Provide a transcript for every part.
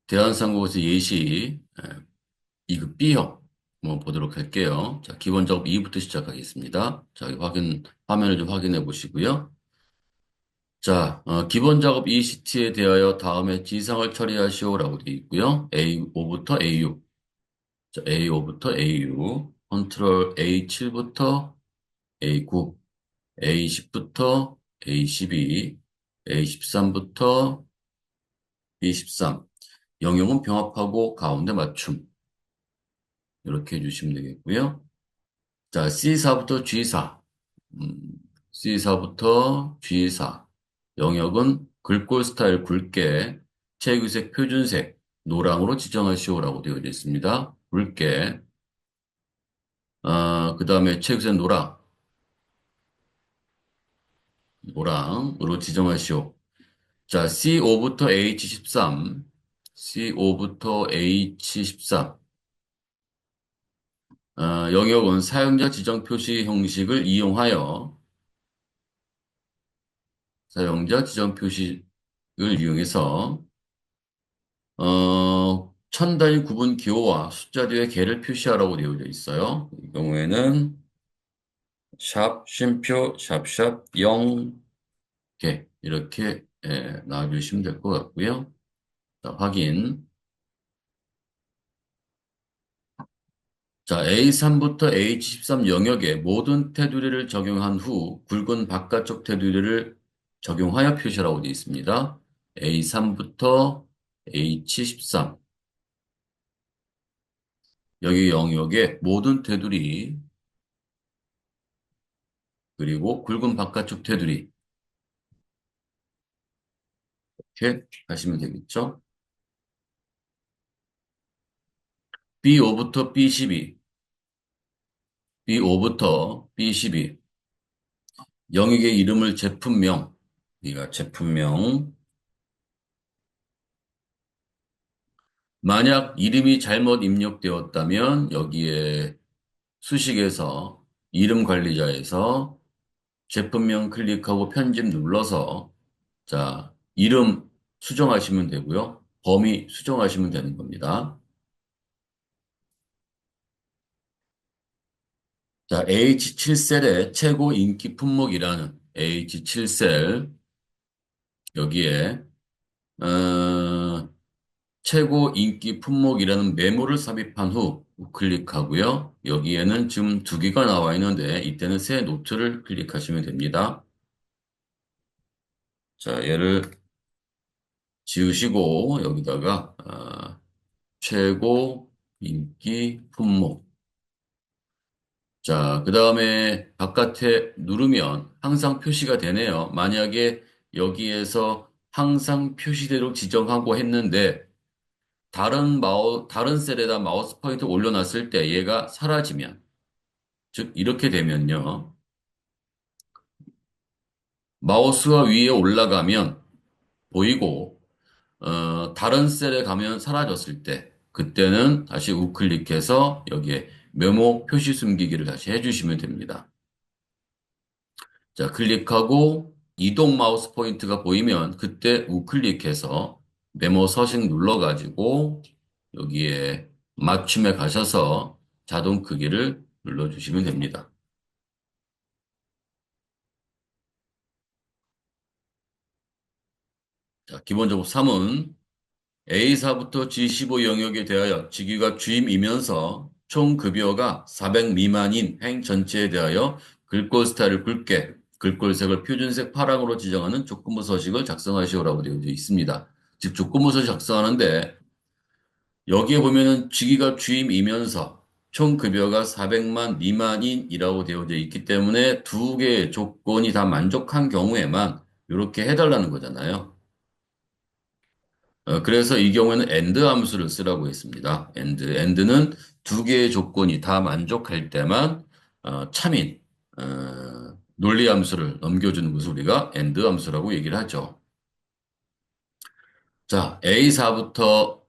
대한상국에서 예시 2급 B형 한번 보도록 할게요. 자, 기본 작업 2부터 시작하겠습니다. 자, 화면을 좀 확인해 보시고요. 자, 기본 작업 E 시트에 대하여 다음에 지상을 처리하시오라고 되어 있고요. A5부터 A6. 자, A5부터 A6. 컨트롤 A7부터 A9. A10부터 A12. A13부터 B13. 영역은 병합하고 가운데 맞춤. 이렇게 해주시면 되겠고요. 자, C4부터 G4. 음, C4부터 G4. 영역은 글꼴 스타일 굵게, 체육색 표준색, 노랑으로 지정하시오라고 되어 있습니다. 굵게. 그 다음에 체육색 노랑으로 지정하시오. 자, C5부터 H13. C5부터 H13. 영역은 사용자 지정 표시 형식을 이용하여 사용자 지정 표시를 이용해서 천 단위 구분 기호와 숫자 뒤에 개를 표시하라고 되어져 있어요. 이 경우에는 샵, 쉼표, 샵 0, 개 이렇게 놔주시면 될 것 같고요. 자, 확인. 자, A3부터 H13 영역에 모든 테두리를 적용한 후 굵은 바깥쪽 테두리를 적용하여 표시하라고 되어 있습니다. A3부터 H13 여기 영역의 모든 테두리 그리고 굵은 바깥쪽 테두리 이렇게 하시면 되겠죠. B5부터 B12, B5부터 B12 영역의 이름을 제품명, 우리가 제품명 만약 이름이 잘못 입력되었다면 여기에 수식에서 이름 관리자에서 제품명 클릭하고 편집 눌러서 자, 이름 수정하시면 되고요. 범위 수정하시면 되는 겁니다. 자, H7셀의 최고 인기 품목이라는 H7셀 여기에 최고 인기 품목이라는 메모를 삽입한 후 우클릭하고요. 여기에는 지금 두 개가 나와 있는데 이때는 새 노트를 클릭하시면 됩니다. 자, 얘를 지우시고 여기다가 최고 인기 품목. 자, 그 다음에 바깥에 누르면 항상 표시가 되네요. 만약에 여기에서 항상 표시대로 지정하고 했는데 다른 셀에다 마우스 포인트 올려놨을 때 얘가 사라지면, 즉, 이렇게 되면요. 마우스가 위에 올라가면 보이고, 다른 셀에 가면 사라졌을 때, 그때는 다시 우클릭해서 여기에 메모 표시 숨기기를 다시 해주시면 됩니다. 자, 클릭하고 이동 마우스 포인트가 보이면 그때 우클릭해서 메모 서식 눌러가지고 여기에 맞춤에 가셔서 자동 크기를 눌러주시면 됩니다. 자, 기본적으로 3은 A4부터 G15 영역에 대하여 직위가 주임이면서 총 급여가 400 미만인 행 전체에 대하여 글꼴 스타일을 굵게, 글꼴색을 표준색 파랑으로 지정하는 조건부 서식을 작성하시오라고 되어 있습니다. 즉 조건부 서식 작성하는데 여기에 보면은 직위가 주임이면서 총 급여가 400만 미만인이라고 되어져 있기 때문에 두 개의 조건이 다 만족한 경우에만 이렇게 해달라는 거잖아요. 그래서 이 경우에는 AND 함수를 쓰라고 했습니다. AND는 두 개의 조건이 다 만족할 때만 참인 논리 함수를 넘겨주는 것을 우리가 AND 함수라고 얘기를 하죠. 자, A4부터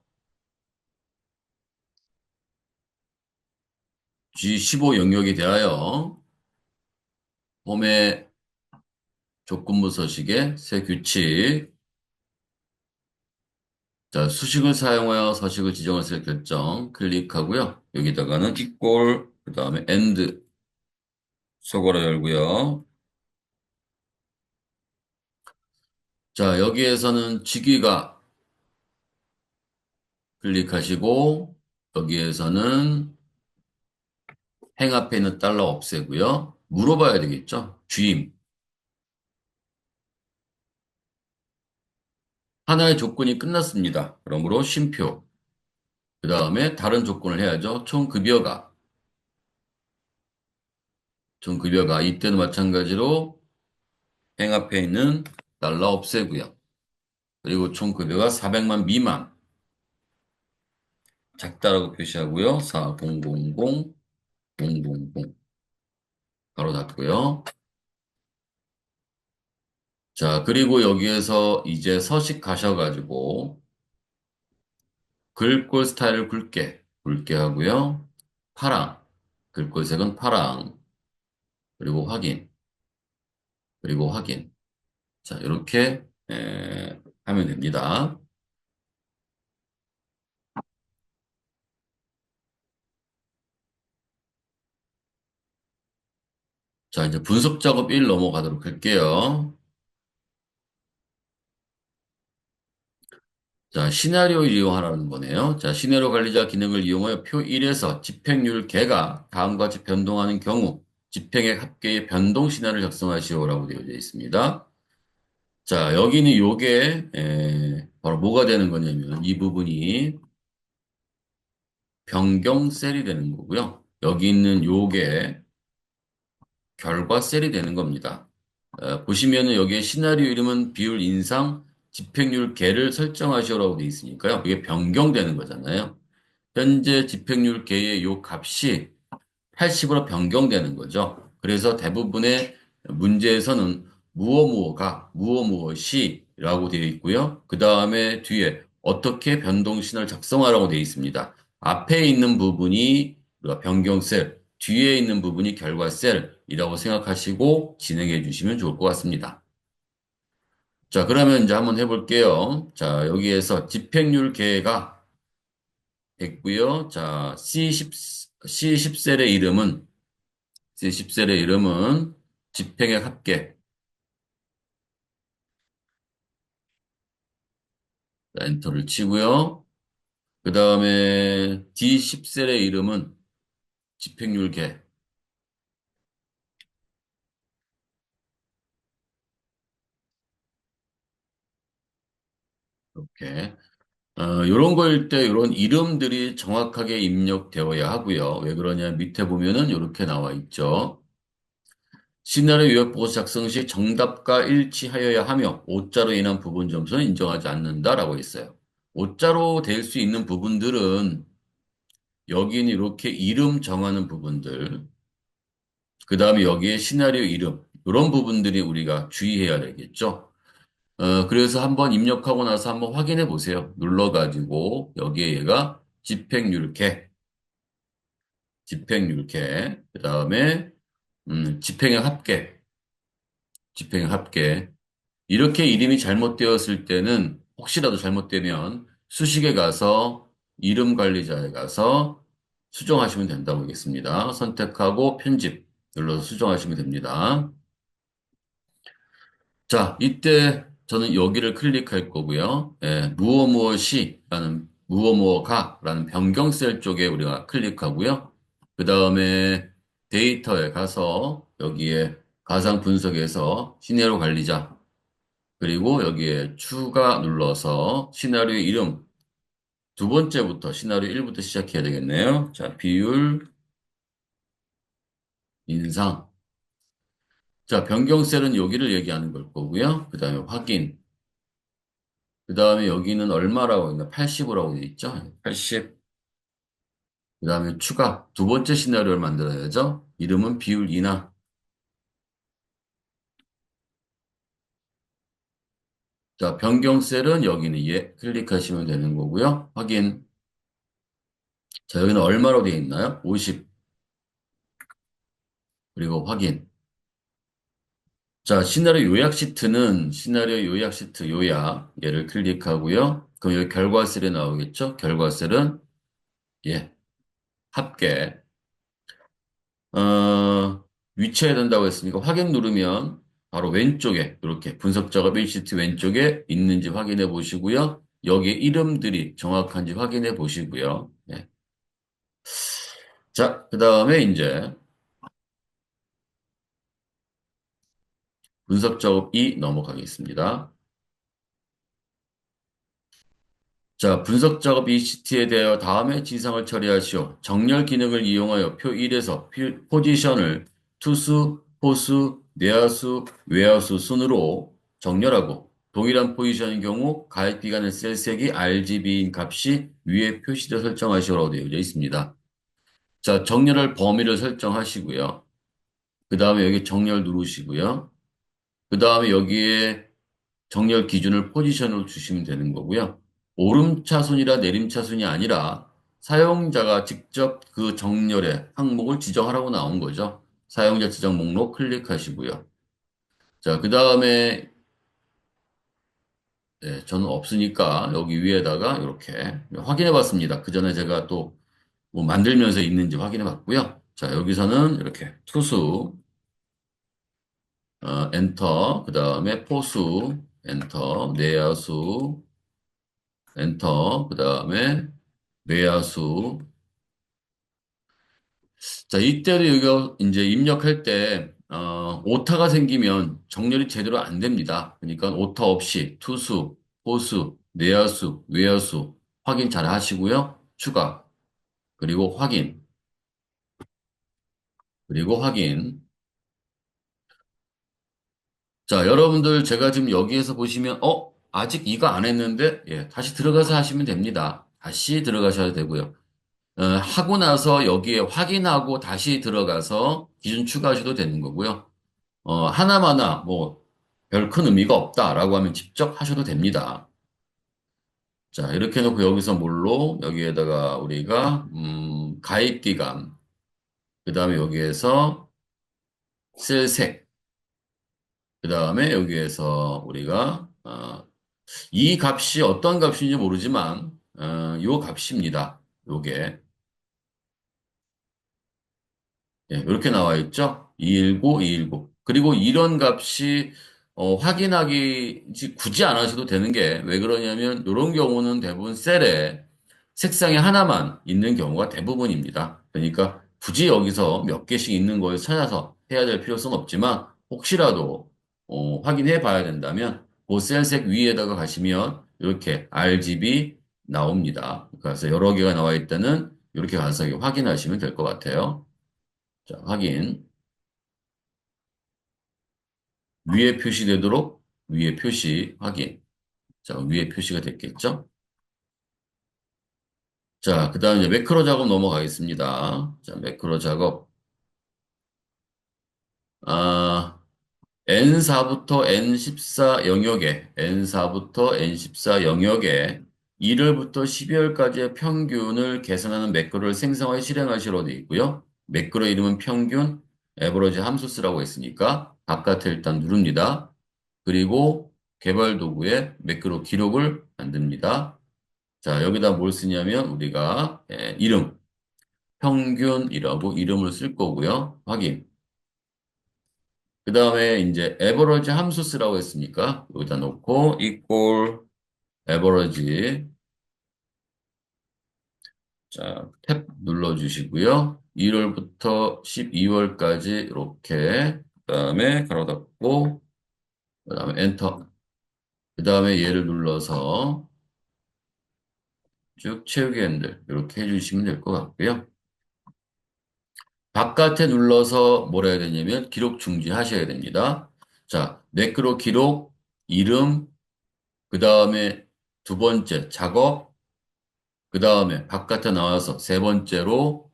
G15 영역에 대하여 홈의 조건부 서식의 새 규칙 자, 수식을 사용하여 서식을 지정할 수 있는 결정 클릭하고요. 여기다가는 equal, 그 다음에 and 속어로 열고요. 자, 여기에서는 직위가 클릭하시고, 여기에서는 행 앞에 있는 달러 없애고요. 물어봐야 되겠죠? 주임. 하나의 조건이 끝났습니다. 그러므로 쉼표. 그 다음에 다른 조건을 해야죠. 총급여가. 이때는 마찬가지로 행 앞에 있는 달러 없애고요. 그리고 총급여가 400만 미만. 작다라고 표시하고요. 4000000 바로 닫고요. 자, 그리고 여기에서 이제 서식 가셔가지고 글꼴 스타일을 굵게 하고요. 파랑. 글꼴색은 파랑. 그리고 확인. 그리고 확인. 자, 이렇게 하면 됩니다. 자, 이제 분석 작업 1 넘어가도록 할게요. 자, 시나리오 이용하라는 거네요. 자, 시나리오 관리자 기능을 이용하여 표 1에서 집행률 개가 다음과 같이 변동하는 경우 집행액 합계의 변동 시나리오를 작성하시오라고 되어 있습니다. 자, 여기는 요게 바로 뭐가 되는 거냐면 이 부분이 변경 셀이 되는 거고요. 여기 있는 요게 결과 셀이 되는 겁니다. 보시면은 여기에 시나리오 이름은 비율 인상 집행률 개를 설정하시오라고 되어 있으니까요. 이게 변경되는 거잖아요. 현재 집행률 계의 요 값이 80으로 변경되는 거죠. 그래서 대부분의 문제에서는 무엇 무엇이라고 되어 있고요. 그 다음에 뒤에 어떻게 변동신을 작성하라고 되어 있습니다. 앞에 있는 부분이 우리가 변경 셀, 뒤에 있는 부분이 결과 셀이라고 생각하시고 진행해 주시면 좋을 것 같습니다. 자, 그러면 이제 한번 해볼게요. 자, 여기에서 집행률 계가 됐고요. 자, C10셀의 이름은 C10셀의 이름은 집행액 합계. 자, 엔터를 치고요. 그 다음에 D10셀의 이름은 집행률계. 이렇게. 요런 거일 때 요런 이름들이 정확하게 입력되어야 하고요. 왜 그러냐 밑에 보면은 이렇게 나와 있죠. 시나리오 요약 보고서 작성 시 정답과 일치하여야 하며 오자로 인한 부분 점수는 인정하지 않는다라고 했어요. 오자로 될 수 있는 부분들은 여기는 이렇게 이름 정하는 부분들, 그 다음에 여기에 시나리오 이름, 이런 부분들이 우리가 주의해야 되겠죠. 그래서 한번 입력하고 나서 한번 확인해 보세요. 눌러가지고 여기에 얘가 집행률계, 그 다음에 집행의 합계. 이렇게 이름이 잘못되었을 때는 혹시라도 잘못되면 수식에 가서 이름 관리자에 가서 수정하시면 된다고 하겠습니다. 선택하고 편집 눌러서 수정하시면 됩니다. 자, 이때 저는 여기를 클릭할 거고요. 무엇 무엇가라는 변경 셀 쪽에 우리가 클릭하고요. 그 다음에 데이터에 가서 여기에 가상 분석에서 시나리오 관리자 그리고 여기에 추가 눌러서 시나리오 이름 두 번째부터 시나리오 1부터 시작해야 되겠네요. 자, 비율, 인상. 자, 변경 셀은 여기를 얘기하는 걸 거고요. 그 다음에 확인. 그 다음에 여기는 얼마라고 있나? 80이라고 되어 있죠? 80. 그 다음에 추가. 두 번째 시나리오를 만들어야죠. 이름은 비율 인하. 자, 변경 셀은 여기는 클릭하시면 되는 거고요. 확인. 자, 여기는 얼마로 되어 있나요? 50. 그리고 확인. 자, 시나리오 요약 시트는 시나리오 요약 시트 요약 얘를 클릭하고요. 그럼 여기 결과셀이 나오겠죠? 결과셀은, 예, 합계. 위치해야 된다고 했으니까 확인 누르면 바로 왼쪽에 이렇게 분석 작업 HT 왼쪽에 있는지 확인해 보시고요. 여기 이름들이 정확한지 확인해 보시고요. 예. 자, 그 다음에 이제 분석 작업 2 넘어가겠습니다. 자, 분석 작업 ECT에 대하여 다음에 지상을 처리하시오. 정렬 기능을 이용하여 표 1에서 포지션을 투수, 포수, 내야수, 외야수 순으로 정렬하고 동일한 포지션인 경우 가입 기간의 셀색이 RGB인 값이 위에 표시되어 설정하시오라고 되어 있습니다. 자, 정렬할 범위를 설정하시고요. 그 다음에 여기 정렬 누르시고요. 그 다음에 여기에 정렬 기준을 포지션으로 주시면 되는 거고요. 오름차순이라 내림차순이 아니라 사용자가 직접 그 정렬의 항목을 지정하라고 나온 거죠. 사용자 지정 목록 클릭하시고요. 자, 그 다음에 저는 없으니까 여기 위에다가 이렇게 확인해 봤습니다. 그 전에 제가 또 뭐 만들면서 있는지 확인해 봤고요. 자, 여기서는 이렇게 투수, 엔터, 그 다음에 포수, 엔터, 내야수, 엔터, 그 다음에 외야수. 자, 이때도 여기가 이제 입력할 때, 오타가 생기면 정렬이 제대로 안 됩니다. 그러니까 오타 없이 투수, 호수, 내야수, 외야수 확인 잘 하시고요. 추가, 그리고 확인, 그리고 확인. 자, 여러분들 제가 지금 여기에서 보시면, 아직 이거 안 했는데, 예, 다시 들어가서 하시면 됩니다. 다시 들어가셔야 되고요. 하고 나서 여기에 확인하고 다시 들어가서 기준 추가하셔도 되는 거고요. 하나마나 뭐 별 큰 의미가 없다라고 하면 직접 하셔도 됩니다. 자, 이렇게 해놓고 여기서 뭘로 여기에다가 우리가 가입 기간, 그 다음에 여기에서 쓸 색, 그 다음에 여기에서 우리가 이 값이 어떤 값인지 모르지만 요 값입니다. 요게 예, 이렇게 나와 있죠? 219, 219. 그리고 이런 값이 확인하기 굳이 안 하셔도 되는 게 왜 그러냐면 이런 경우는 대부분 셀에 색상이 하나만 있는 경우가 대부분입니다. 그러니까 굳이 여기서 몇 개씩 있는 걸 찾아서 해야 될 필요성은 없지만 혹시라도 확인해 봐야 된다면 그 셀색 위에다가 가시면 이렇게 RGB 나옵니다. 그래서 여러 개가 나와 있다는 이렇게 가서 확인하시면 될 것 같아요. 자, 확인. 위에 표시되도록 위에 표시 확인. 자, 위에 표시가 됐겠죠? 자, 그 다음 이제 매크로 작업 넘어가겠습니다. 자, 매크로 작업. 아, N4부터 N14 영역에, N4부터 N14 영역에 1월부터 12월까지의 평균을 계산하는 매크로를 생성하여 실행하시로 되어 있고요. 매크로 이름은 평균, 에버러지 함수 쓰라고 했으니까 바깥에 일단 누릅니다. 그리고 개발 도구에 매크로 기록을 만듭니다. 자, 여기다 뭘 쓰냐면 우리가 이름, 평균이라고 이름을 쓸 거고요. 확인. 그 다음에 이제 에버러지 함수 쓰라고 했으니까 여기다 놓고 equal 에버러지 자, 탭 눌러주시고요. 1월부터 12월까지 이렇게 그다음에 가로 닫고 그다음에 엔터 그다음에 얘를 눌러서 쭉 채우기 핸들 이렇게 해주시면 될 것 같고요. 바깥에 눌러서 뭘 해야 되냐면 기록 중지하셔야 됩니다. 자, 매크로 기록, 이름, 그 다음에 두 번째 작업, 그 다음에 바깥에 나와서 세 번째로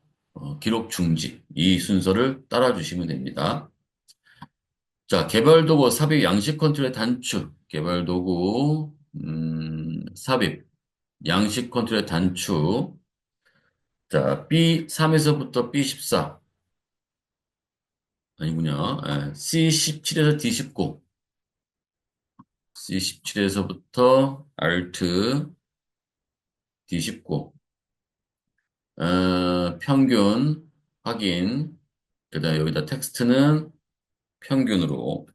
기록 중지 이 순서를 따라주시면 됩니다. 자, 개발 도구 삽입 양식 컨트롤의 단축, 개발 도구 삽입 양식 컨트롤의 단축. 자, B3에서부터 B14 아니군요. C17에서 D19, C17에서부터 Alt D19. 평균 확인. 그다음에 여기다 텍스트는 평균으로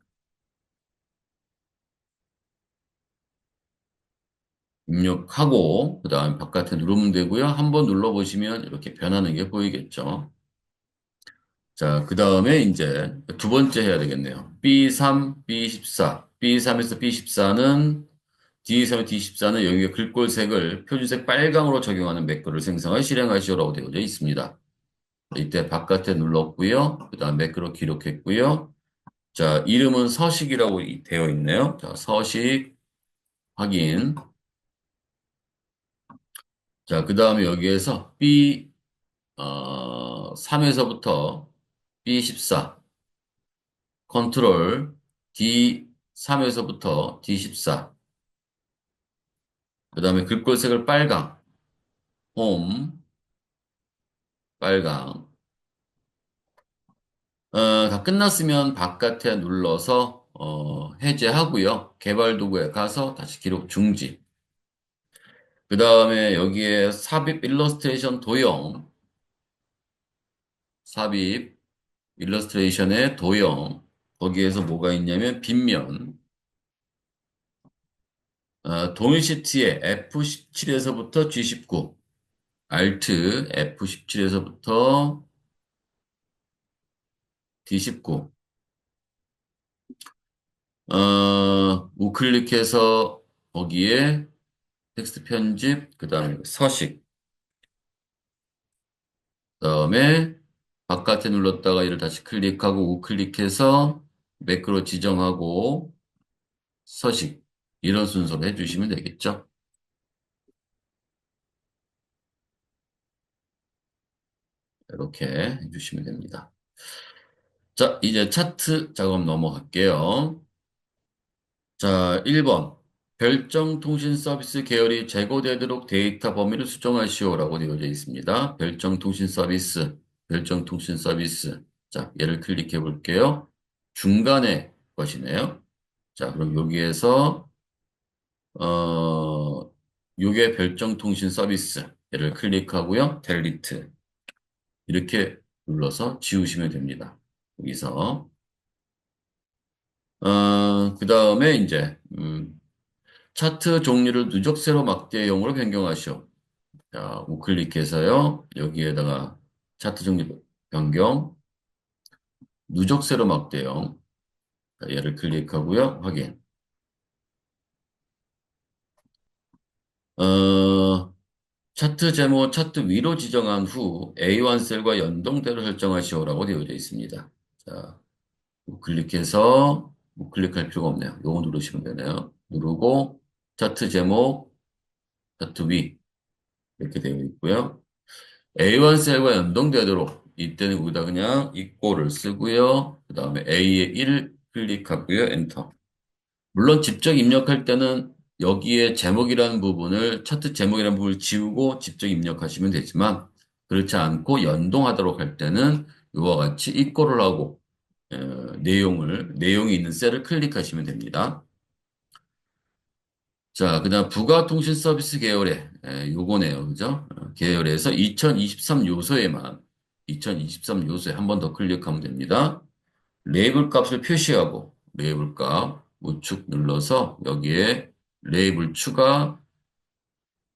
입력하고 그다음 바깥에 누르면 되고요. 한번 눌러보시면 이렇게 변하는 게 보이겠죠. 자, 그다음에 이제 두 번째 해야 되겠네요. B3, B14. B3에서 B14는 D3에 D14는 여기에 글꼴색을 표준색 빨강으로 적용하는 매크로를 생성하여 실행하시오라고 되어져 있습니다. 이때 바깥에 눌렀고요. 그다음 매크로 기록했고요. 자, 이름은 서식이라고 되어 있네요. 자, 서식 확인. 자, 그다음에 여기에서 B 3에서부터 B14 컨트롤 D3에서부터 D14 그다음에 글꼴색을 빨강 홈 빨강 다 끝났으면 바깥에 눌러서 해제하고요. 개발 도구에 가서 다시 기록 중지. 그 다음에 여기에 삽입 일러스트레이션 도형, 삽입 일러스트레이션의 도형, 거기에서 뭐가 있냐면 빗면, 동일 시트에 F17에서부터 G19, Alt F17에서부터 D19, 우클릭해서 거기에 텍스트 편집, 그 다음에 서식, 그다음에 바깥에 눌렀다가 이를 다시 클릭하고 우클릭해서 매크로 지정하고 서식 이런 순서로 해주시면 되겠죠. 이렇게 해주시면 됩니다. 자, 이제 차트 작업 넘어갈게요. 자, 1번. 별정통신 서비스 계열이 제거되도록 데이터 범위를 수정하시오라고 되어져 있습니다. 별정통신 서비스, 별정통신 서비스. 자, 얘를 클릭해 볼게요. 중간에 것이네요. 자, 그럼 여기에서, 어, 요게 별정통신 서비스. 얘를 클릭하고요. 델리트. 이렇게 눌러서 지우시면 됩니다. 여기서. 그 다음에 이제, 차트 종류를 누적세로 막대형으로 변경하시오. 자, 우클릭해서요. 여기에다가 차트 종류 변경, 누적세로 막대형. 자, 얘를 클릭하고요. 확인. 어, 차트 제목, 차트 위로 지정한 후 A1 셀과 연동대로 설정하시오라고 되어져 있습니다. 자, 우클릭해서 우클릭할 필요가 없네요. 요거 누르시면 되네요. 누르고 차트 제목, 차트 위 이렇게 되어 있고요. A1 셀과 연동되도록 이때는 여기다 그냥 이꼬를 쓰고요. 그 다음에 A에 1 클릭하고요. 엔터. 물론 직접 입력할 때는 여기에 제목이라는 부분을 차트 제목이라는 부분을 지우고 직접 입력하시면 되지만 그렇지 않고 연동하도록 할 때는 이와 같이 이꼬를 하고 내용이 있는 셀을 클릭하시면 됩니다. 자, 그다음 부가통신 서비스 계열에 요거네요. 그죠? 계열에서 2023 요소에만 2023 요소에 한 번 더 클릭하면 됩니다. 레이블 값을 표시하고 레이블 값 우측 눌러서 여기에 레이블 추가,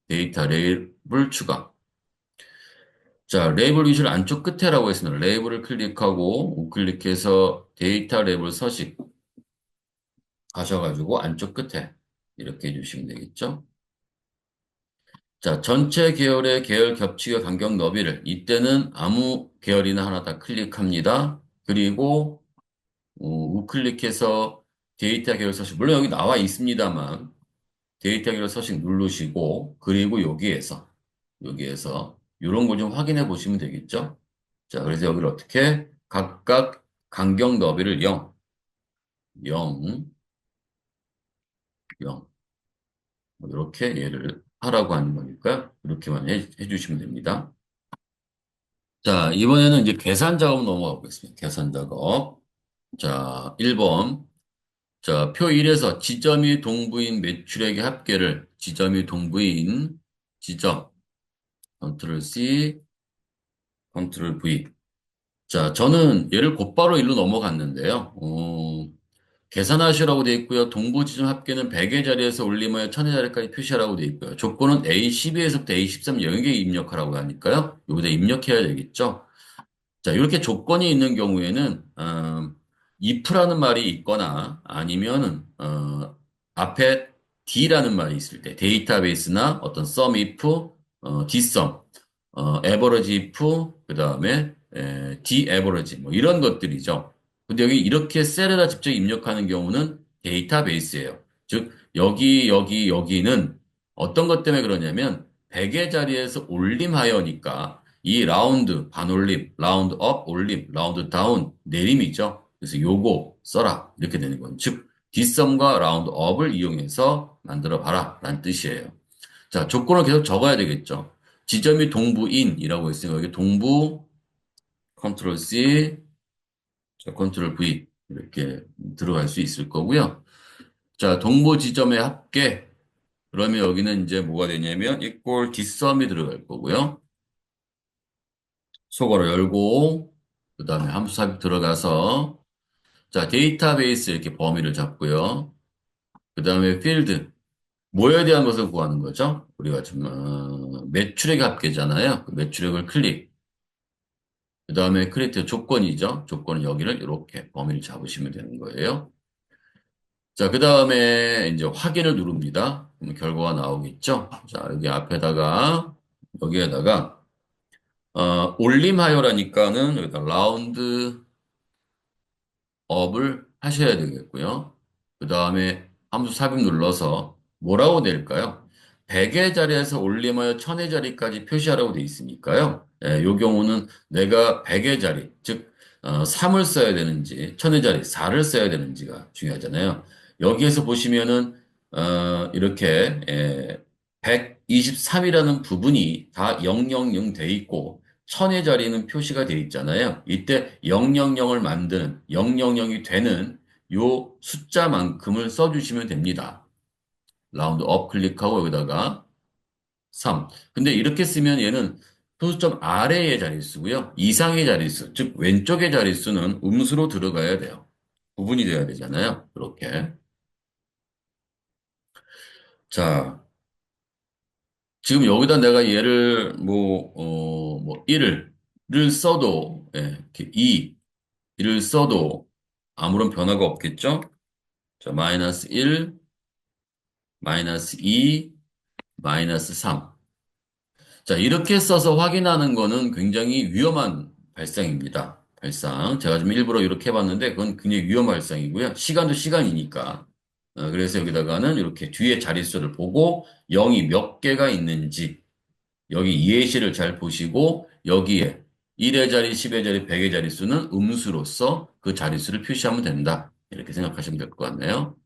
데이터 레이블 추가. 자, 레이블 위치를 안쪽 끝에라고 했으면 레이블을 클릭하고 우클릭해서 데이터 레이블 서식 가셔가지고 안쪽 끝에 이렇게 해주시면 되겠죠. 자, 전체 계열의 계열 겹치기 간격 너비를 이때는 아무 계열이나 하나 다 클릭합니다. 그리고 우클릭해서 데이터 계열 서식 물론 여기 나와 있습니다만 데이터 계열 서식 누르시고 그리고 여기에서 이런 걸 좀 확인해 보시면 되겠죠. 자, 그래서 여기를 어떻게 각각 간격 너비를 0, 0, 0 이렇게 얘를 하라고 하는 거니까 이렇게만 해주시면 됩니다. 자, 이번에는 이제 계산 작업 넘어가 보겠습니다. 계산 작업. 자, 1번. 자, 표 1에서 지점이 동부인 매출액의 합계를 지점이 동부인 지점 컨트롤 C, 컨트롤 V. 자, 저는 얘를 곧바로 일로 넘어갔는데요. 계산하시라고 돼 있고요. 동부 지점 합계는 100의 자리에서 올리면 1000의 자리까지 표시하라고 돼 있고요. 조건은 A12에서부터 A13 영역에 입력하라고 하니까요. 여기다 입력해야 되겠죠. 자, 이렇게 조건이 있는 경우에는 if라는 말이 있거나 아니면은 앞에 d라는 말이 있을 때 데이터베이스나 어떤 sum if, dsum, average if, 그다음에 daverage 뭐 이런 것들이죠. 근데 여기 이렇게 셀에다 직접 입력하는 경우는 데이터베이스예요. 즉 여기는 어떤 것 때문에 그러냐면 100의 자리에서 올림하여니까 이 라운드 반올림, 라운드 업 올림, 라운드 다운 내림이죠. 그래서 요거 써라 이렇게 되는 건 즉 뒷섬과 라운드 업을 이용해서 만들어 봐라 라는 뜻이에요. 자, 조건을 계속 적어야 되겠죠. 지점이 동부인이라고 했으니까 여기 동부 컨트롤 C, 자, 컨트롤 V 이렇게 들어갈 수 있을 거고요. 자, 동부 지점의 합계 그러면 여기는 이제 뭐가 되냐면 equal 뒷섬이 들어갈 거고요. 속어로 열고 그다음에 함수 삽입 들어가서 자, 데이터베이스 이렇게 범위를 잡고요. 그다음에 필드 뭐에 대한 것을 구하는 거죠? 우리가 지금 매출액 합계잖아요. 그 매출액을 클릭. 그다음에 크리에이트 조건이죠. 조건은 여기를 이렇게 범위를 잡으시면 되는 거예요. 자, 그다음에 이제 확인을 누릅니다. 그럼 결과가 나오겠죠? 자, 여기 앞에다가 여기에다가 올림하여라니까는 여기다 라운드 업을 하셔야 되겠고요. 그 다음에 함수 삽입 눌러서 뭐라고 될까요? 100의 자리에서 올림하여 1000의 자리까지 표시하라고 돼 있으니까요. 예, 요 경우는 내가 100의 자리, 즉 3을 써야 되는지 1000의 자리 4를 써야 되는지가 중요하잖아요. 여기에서 보시면은 이렇게 123이라는 부분이 다 000 돼 있고 천의 자리는 표시가 돼 있잖아요. 이때 000을 만드는 000이 되는 요 숫자만큼을 써주시면 됩니다. 라운드 업 클릭하고 여기다가 3. 근데 이렇게 쓰면 얘는 소수점 아래의 자릿수고요. 이상의 자릿수, 즉 왼쪽의 자릿수는 음수로 들어가야 돼요. 구분이 돼야 되잖아요. 이렇게. 자, 지금 여기다 내가 얘를 뭐 1을 써도 이렇게 2를 써도 아무런 변화가 없겠죠? 자, 마이너스 1, 마이너스 2, 마이너스 3. 자, 이렇게 써서 확인하는 거는 굉장히 위험한 발상입니다. 발상. 제가 좀 일부러 이렇게 해봤는데 그건 굉장히 위험한 발상이고요. 시간도 시간이니까. 그래서 여기다가는 이렇게 뒤에 자릿수를 보고 0이 몇 개가 있는지 여기 예시를 잘 보시고 여기에 1의 자리, 10의 자리, 100의 자릿수는 음수로서 그 자릿수를 표시하면 된다. 이렇게 생각하시면 될 것 같네요.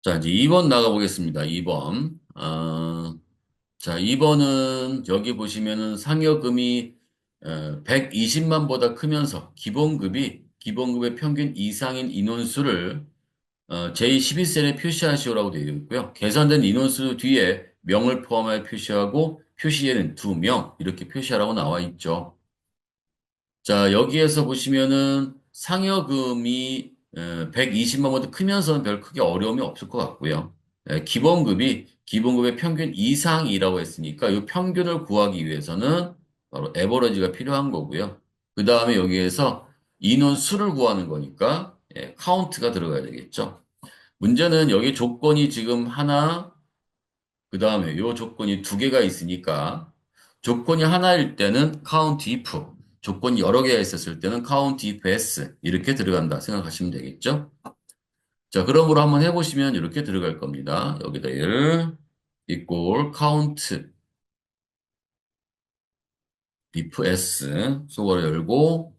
자, 이제 2번 나가보겠습니다. 2번. 자, 2번은 여기 보시면은 상여금이 120만보다 크면서 기본급의 평균 이상인 인원수를 제12셀에 표시하시오라고 되어 있고요. 계산된 인원수 뒤에 명을 포함하여 표시하고 표시에는 2명 이렇게 표시하라고 나와 있죠. 자, 여기에서 보시면은 상여금이 120만보다 크면서는 별 크게 어려움이 없을 것 같고요. 기본급의 평균 이상이라고 했으니까 이 평균을 구하기 위해서는 바로 에버러지가 필요한 거고요. 그 다음에 여기에서 인원 수를 구하는 거니까 카운트가 들어가야 되겠죠. 문제는 여기 조건이 지금 하나, 그 다음에 이 조건이 두 개가 있으니까 조건이 하나일 때는 count if, 조건이 여러 개가 있었을 때는 count if s 이렇게 들어간다 생각하시면 되겠죠. 자, 그러므로 한번 해보시면 이렇게 들어갈 겁니다. 여기다 얘를 equal count if s 속어를 열고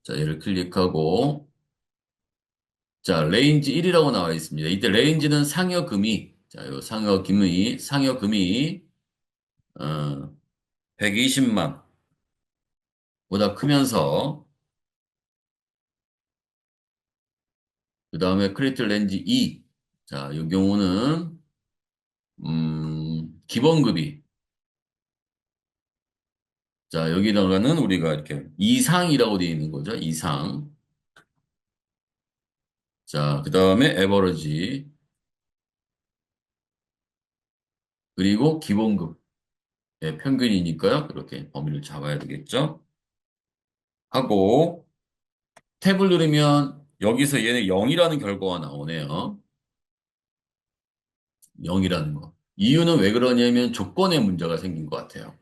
자, 얘를 클릭하고 자, 레인지 1이라고 나와 있습니다. 이때 레인지는 자, 요 상여금이 120만 보다 크면서 그 다음에 크리에이트 렌지 2. 자, 이 경우는 기본급이 자, 여기다가는 우리가 이렇게 이상이라고 되어 있는 거죠. 이상. 자, 그 다음에 에버러지. 그리고 기본급. 예, 평균이니까요. 이렇게 범위를 잡아야 되겠죠. 하고 탭을 누르면 여기서 얘는 0이라는 결과가 나오네요. 0이라는 거. 이유는 왜 그러냐면 조건에 문제가 생긴 것 같아요.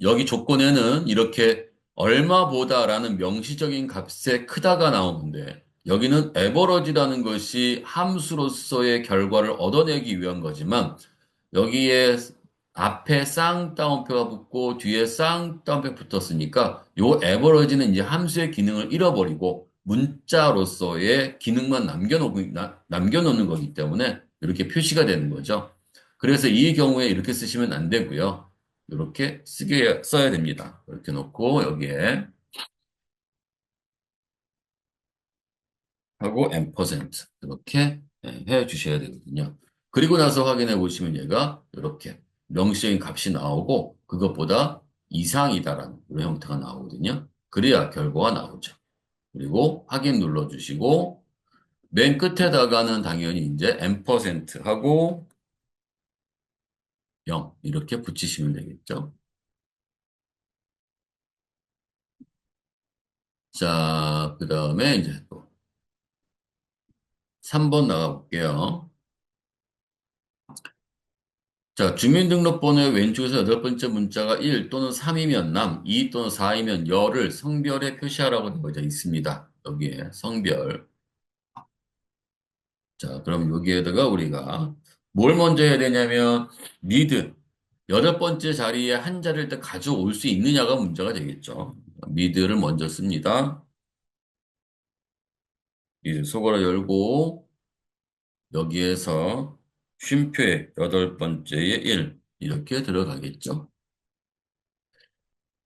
여기 조건에는 이렇게 얼마보다라는 명시적인 값의 크다가 나오는데 여기는 에버러지라는 것이 함수로서의 결과를 얻어내기 위한 거지만 여기에 앞에 쌍따옴표가 붙고 뒤에 쌍따옴표 붙었으니까 요 에버러지는 이제 함수의 기능을 잃어버리고 문자로서의 기능만 남겨놓는 거기 때문에 이렇게 표시가 되는 거죠. 그래서 이 경우에 이렇게 쓰시면 안 되고요. 이렇게 써야 됩니다. 이렇게 놓고 여기에 하고 %, 이렇게 해 주셔야 되거든요. 그리고 나서 확인해 보시면 얘가 이렇게 명시적인 값이 나오고 그것보다 이상이다라는 이런 형태가 나오거든요. 그래야 결과가 나오죠. 그리고 확인 눌러주시고 맨 끝에다가는 당연히 이제 %, 하고 0 이렇게 붙이시면 되겠죠. 자, 그 다음에 이제 또 3번 나가볼게요. 자, 주민등록번호의 왼쪽에서 여덟 번째 문자가 1 또는 3이면 남, 2 또는 4이면 여를 성별에 표시하라고 되어 있습니다. 여기에 성별. 자, 그럼 여기에다가 우리가 뭘 먼저 해야 되냐면 미드. 여덟 번째 자리에 한 자리를 때 가져올 수 있느냐가 문제가 되겠죠. 미드를 먼저 씁니다. 미드 속어로 열고 여기에서 쉼표에 여덟 번째에 1 이렇게 들어가겠죠.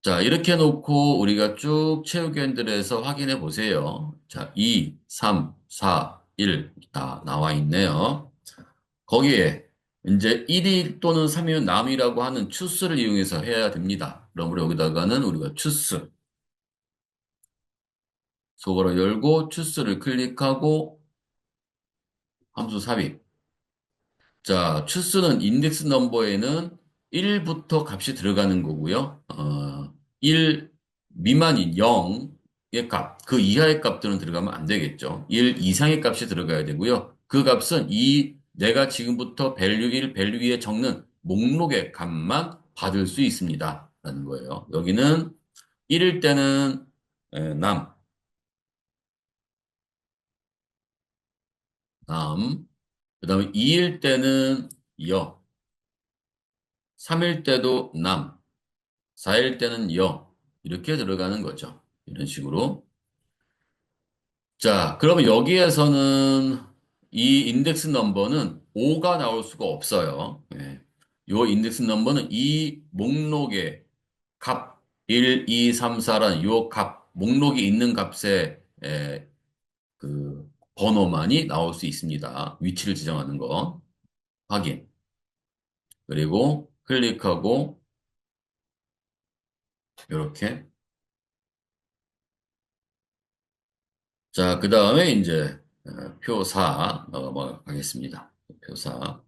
자, 이렇게 놓고 우리가 쭉 채우기 핸들에서 확인해 보세요. 자, 2, 3, 4, 1 다 나와 있네요. 거기에 이제 1이 또는 3이면 남이라고 하는 추스를 이용해서 해야 됩니다. 그러므로 여기다가는 우리가 추스, 속어로 열고 추스를 클릭하고 함수 삽입. 자, 추수는 인덱스 넘버에는 1부터 값이 들어가는 거고요. 1 미만인 0의 값, 그 이하의 값들은 들어가면 안 되겠죠. 1 이상의 값이 들어가야 되고요. 그 값은 내가 지금부터 value 1, value 2에 적는 목록의 값만 받을 수 있습니다. 라는 거예요. 여기는 1일 때는 남, 남, 그 다음에 2일 때는 여, 3일 때도 남, 4일 때는 여 이렇게 들어가는 거죠. 이런 식으로. 자, 그러면 여기에서는 이 인덱스 넘버는 5가 나올 수가 없어요. 예. 요 인덱스 넘버는 이 목록의 값 1, 2, 3, 4라는 요 값, 목록이 있는 값의 그 번호만이 나올 수 있습니다. 위치를 지정하는 거 확인. 그리고 클릭하고 이렇게 자, 그 다음에 이제 표 4 넘어가겠습니다. 표 4.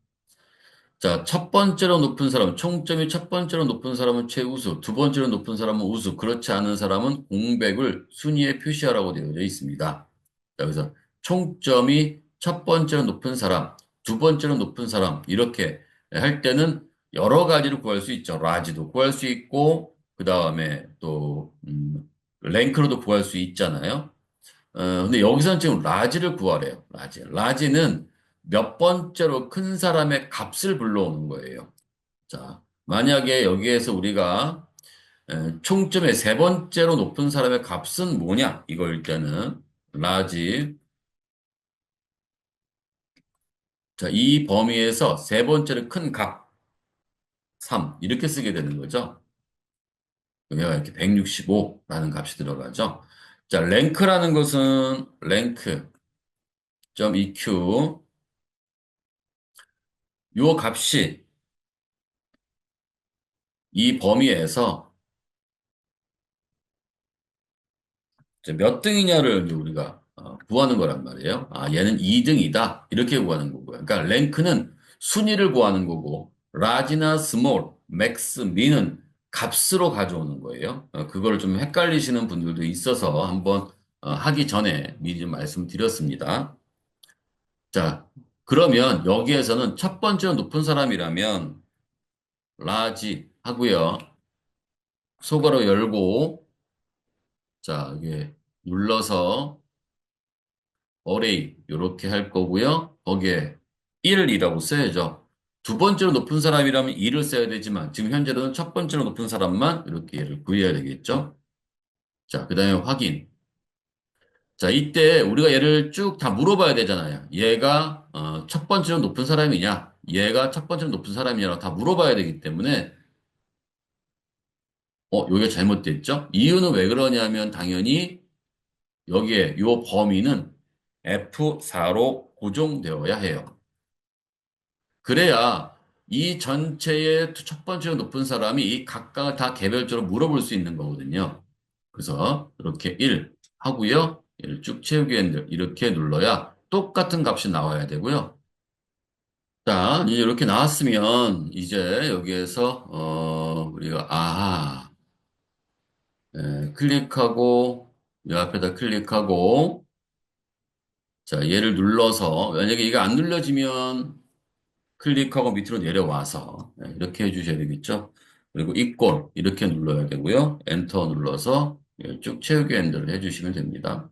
자, 첫 번째로 높은 사람, 총점이 첫 번째로 높은 사람은 최우수, 두 번째로 높은 사람은 우수, 그렇지 않은 사람은 공백을 순위에 표시하라고 되어져 있습니다. 자, 그래서 총점이 첫 번째로 높은 사람, 두 번째로 높은 사람, 이렇게 할 때는 여러 가지를 구할 수 있죠. 라지도 구할 수 있고, 그 다음에 또, 랭크로도 구할 수 있잖아요. 근데 여기서는 지금 라지를 구하래요. 라지. 라지는 몇 번째로 큰 사람의 값을 불러오는 거예요. 자, 만약에 여기에서 우리가 총점의 세 번째로 높은 사람의 값은 뭐냐? 이거일 때는 라지. 자, 이 범위에서 세 번째로 큰 값, 3. 이렇게 쓰게 되는 거죠. 얘가 이렇게 165라는 값이 들어가죠. 자, 랭크라는 것은 랭크.eq 요 값이 이 범위에서 이제 몇 등이냐를 이제 우리가 구하는 거란 말이에요. 아, 얘는 2등이다. 이렇게 구하는 거고요. 그러니까 랭크는 순위를 구하는 거고, 라지나 스몰, 맥스, 민은 값으로 가져오는 거예요. 그걸 좀 헷갈리시는 분들도 있어서 한번 하기 전에 미리 좀 말씀드렸습니다. 자, 그러면 여기에서는 첫 번째로 높은 사람이라면 라지 하고요. 속으로 열고, 자, 이게 눌러서 어레이 이렇게 할 거고요. 거기에 1이라고 써야죠. 두 번째로 높은 사람이라면 2를 써야 되지만 지금 현재로는 첫 번째로 높은 사람만 이렇게 얘를 구해야 되겠죠. 자, 그다음에 확인. 자, 이때 우리가 얘를 쭉 다 물어봐야 되잖아요. 얘가 첫 번째로 높은 사람이냐? 얘가 첫 번째로 높은 사람이냐라고 다 물어봐야 되기 때문에 여기가 잘못됐죠? 이유는 왜 그러냐면 당연히 여기에 요 범위는 F4로 고정되어야 해요. 그래야 이 전체의 첫 번째로 높은 사람이 이 각각을 다 개별적으로 물어볼 수 있는 거거든요. 그래서 이렇게 1 하고요. 1 쭉 채우기 핸들 이렇게 눌러야 똑같은 값이 나와야 되고요. 자, 이제 이렇게 나왔으면 이제 여기에서 우리가 클릭하고 이 앞에다 클릭하고 자, 얘를 눌러서 만약에 이게 안 눌러지면 클릭하고 밑으로 내려와서 이렇게 해주셔야 되겠죠. 그리고 이꼴 이렇게 눌러야 되고요. 엔터 눌러서 쭉 채우기 핸들을 해주시면 됩니다.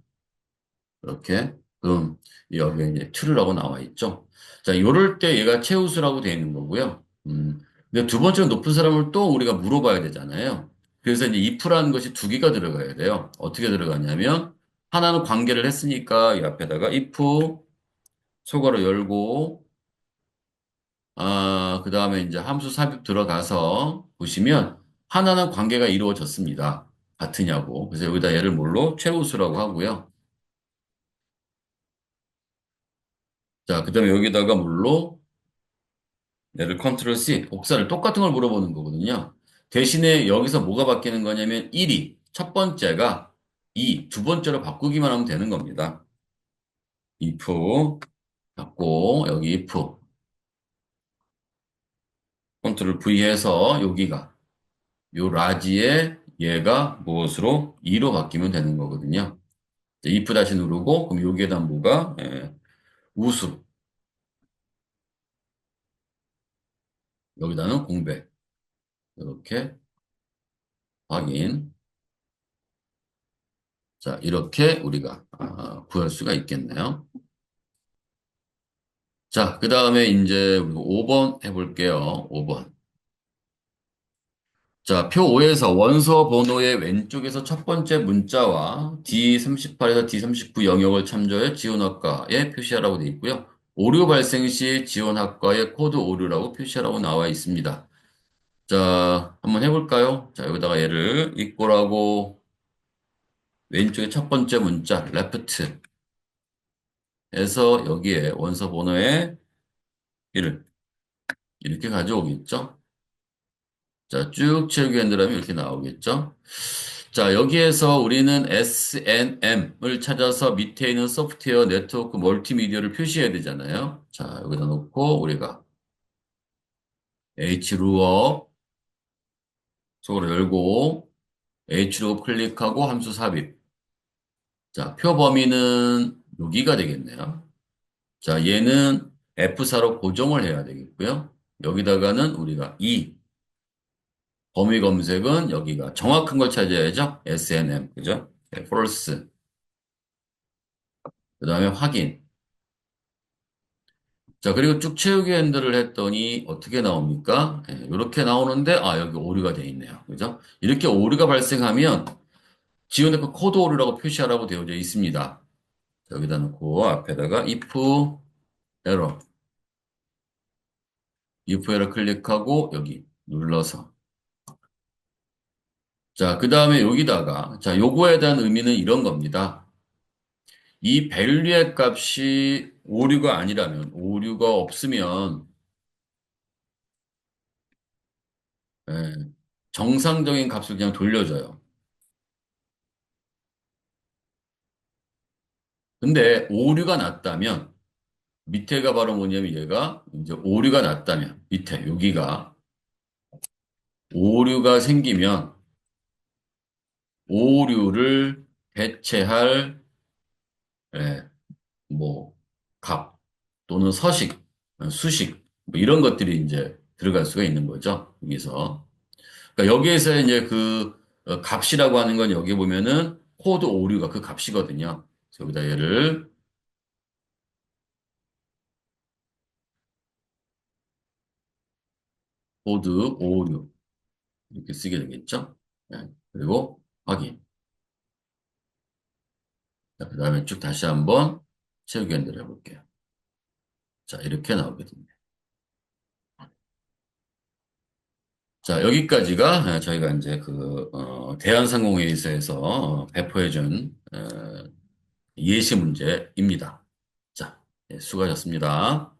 이렇게 그럼 여기에 이제 true라고 나와 있죠. 자, 요럴 때 얘가 최우수라고 되어 있는 거고요. 근데 두 번째로 높은 사람을 또 우리가 물어봐야 되잖아요. 그래서 이제 if라는 것이 두 개가 들어가야 돼요. 어떻게 들어가냐면 하나는 관계를 했으니까 이 앞에다가 if 소괄호 열고 그 다음에 이제 함수 삽입 들어가서 보시면 하나는 관계가 이루어졌습니다. 같으냐고. 그래서 여기다 얘를 뭘로? 최우수라고 하고요. 자, 그 다음에 여기다가 뭘로? 얘를 컨트롤 C, 복사를 똑같은 걸 물어보는 거거든요. 대신에 여기서 뭐가 바뀌는 거냐면 1이 첫 번째가 2, 두 번째로 바꾸기만 하면 되는 겁니다. if 받고 여기 if 컨트롤 V 해서 여기가 요 라지에 얘가 무엇으로 2로 바뀌면 되는 거거든요. 이제 if 다시 누르고 그럼 여기에다 뭐가 우수 여기다는 공백 이렇게 확인 자 이렇게 우리가 구할 수가 있겠네요. 자 그 다음에 이제 우리가 5번 해볼게요. 5번 자, 표 5에서 원서 번호의 왼쪽에서 첫 번째 문자와 D38에서 D39 영역을 참조해 지원학과에 표시하라고 되어 있고요. 오류 발생 시 지원학과에 코드 오류라고 표시하라고 나와 있습니다. 자, 한번 해볼까요? 자, 여기다가 얘를 이꼴하고 왼쪽에 첫 번째 문자 left에서 여기에 원서 번호의 1을 이렇게 가져오겠죠? 자, 쭉 채우기 핸들하면 이렇게 나오겠죠? 자, 여기에서 우리는 SNM을 찾아서 밑에 있는 소프트웨어 네트워크 멀티미디어를 표시해야 되잖아요. 자, 여기다 놓고 우리가 h루어 속으로 열고 h로 클릭하고 함수 삽입. 자, 표 범위는 여기가 되겠네요. 자, 얘는 F4로 고정을 해야 되겠고요. 여기다가는 우리가 범위 검색은 여기가 정확한 걸 찾아야죠. SNM, 그죠? false. 그 다음에 확인. 자, 그리고 쭉 채우기 핸들을 했더니 어떻게 나옵니까? 이렇게 나오는데, 여기 오류가 돼 있네요. 그죠? 이렇게 오류가 발생하면 지원대표 코드 오류라고 표시하라고 되어져 있습니다. 자, 여기다 놓고 앞에다가 error, if error 클릭하고 여기 눌러서. 자, 그 다음에 여기다가, 자, 요거에 대한 의미는 이런 겁니다. 이 밸류의 값이 오류가 아니라면, 오류가 없으면, 예, 정상적인 값을 그냥 돌려줘요. 근데 오류가 났다면 밑에가 바로 뭐냐면 얘가 이제 오류가 났다면 밑에 여기가 오류가 생기면 오류를 대체할 예, 뭐 값 또는 서식, 수식 뭐 이런 것들이 이제 들어갈 수가 있는 거죠. 여기서. 그러니까 여기에서 이제 그 값이라고 하는 건 여기 보면은 코드 오류가 그 값이거든요. 그래서 여기다 얘를 코드 오류 이렇게 쓰게 되겠죠. 네. 그리고 확인. 자, 그다음에 쭉 다시 한번 채우기 연결해 볼게요. 자, 이렇게 나오게 됩니다. 자, 여기까지가 저희가 이제 그 대한상공회의소에서 배포해준 예시 문제입니다. 자, 예, 수고하셨습니다.